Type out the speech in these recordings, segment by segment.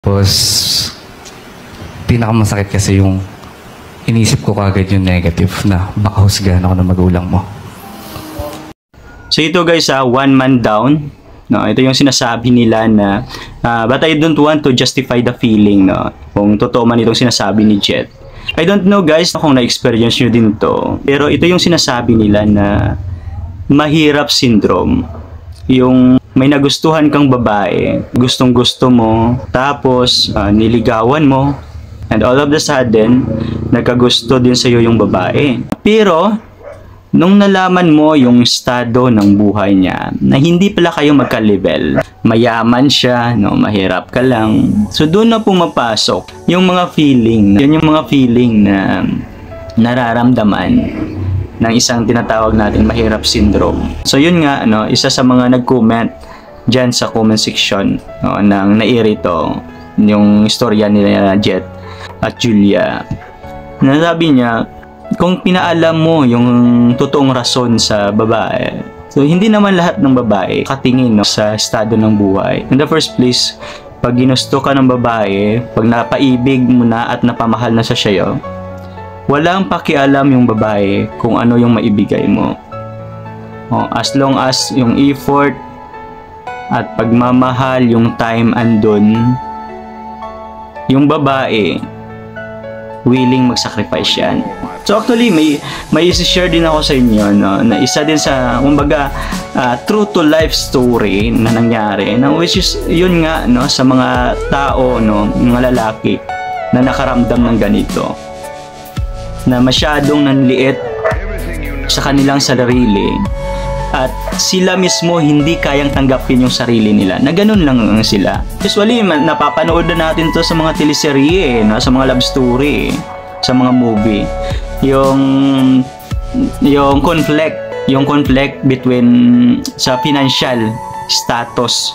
Tapos, pinakamasakit kasi yung inisip ko kagad yung negative na baka husgahan ako ng magulang mo. So ito guys, one man down. No, ito yung sinasabi nila na but I don't want to justify the feeling, no. Kung totoo man itong sinasabi ni Jet. I don't know guys kung na-experience nyo din to. Pero ito yung sinasabi nila na mahirap syndrome. Yung may nagustuhan kang babae, gustong gusto mo, tapos niligawan mo, and all of the sudden, nagkagusto din sa'yo yung babae. Pero, nung nalaman mo yung estado ng buhay niya, na hindi pala kayo magka-level, mayaman siya, no, mahirap ka lang. So, doon na pumapasok yung mga feeling, yun yung mga feeling na nararamdaman ng isang tinatawag natin mahirap syndrome. So, yun nga, no, isa sa mga nag-comment dyan sa comment section, no, ng nairito, yung istorya nila Jet at Julia. Nasabi niya, kung pinaalam mo yung totoong rason sa babae, so hindi naman lahat ng babae katingin, no, sa estado ng buhay. In the first place, pag ginusto ka ng babae, pag napaibig mo na at napamahal na sa siya, walang pakialam yung babae kung ano yung maibigay mo. As long as yung effort at pagmamahal, yung time andun, yung babae willing mag-sacrifice yan. So actually, may isi-share din ako sa inyo, no, na isa din sa, kumbaga, true to life story na nangyari, na which is, yun nga, no, sa mga tao, no, mga lalaki na nakaramdam ng ganito, na masyadong nanliit sa kanilang sarili at sila mismo hindi kayang tanggapin yung sarili nila, na ganun lang sila. Usually, napapanood na natin to sa mga teleserye, no? Sa mga love story, sa mga movie. Yung conflict between sa financial status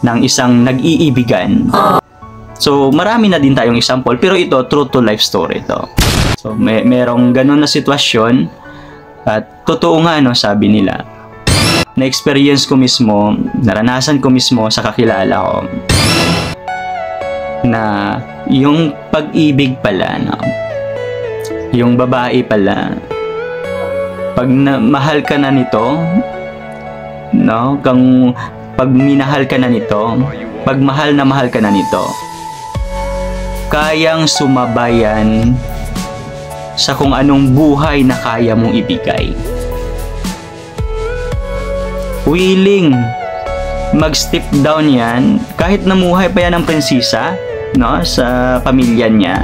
ng isang nag-iibigan. So, marami na din tayong example, pero ito, true to life story to. So, merong ganun na sitwasyon at totoo nga, no, sabi nila. Na-experience ko mismo, naranasan ko mismo sa kakilala ko na yung pag-ibig pala, no, yung babae pala, pag mahal ka na nito, no, pag minahal ka na nito, pag mahal ka na nito, kayang sumabayan sa kung anong buhay na kaya mong ibigay. Willing mag-step down yan, kahit namuhay pa yan ng prinsesa, no, sa pamilya niya.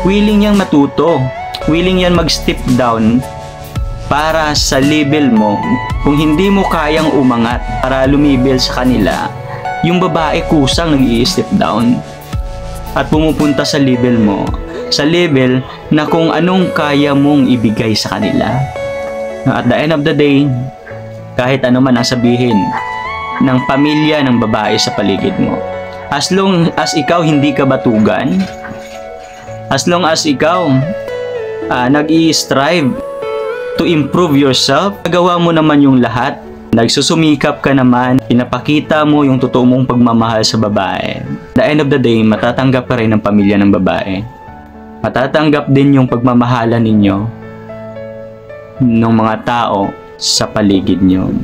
Willing yang matuto, willing yan mag-step down para sa level mo. Kung hindi mo kayang umangat para lumibel sa kanila, yung babae kusang nag-i-step down at pumupunta sa level mo, sa level na kung anong kaya mong ibigay sa kanila. At the end of the day, kahit ano man ang sabihin ng pamilya ng babae sa paligid mo, as long as ikaw hindi ka batugan, as long as ikaw nag-i-strive to improve yourself, nagawa mo naman yung lahat, nagsusumikap ka naman, pinapakita mo yung totoo mong pagmamahal sa babae, the end of the day, matatanggap ka rin ng pamilya ng babae. Matatanggap din yung pagmamahalan ninyo ng mga tao sa paligid nyo.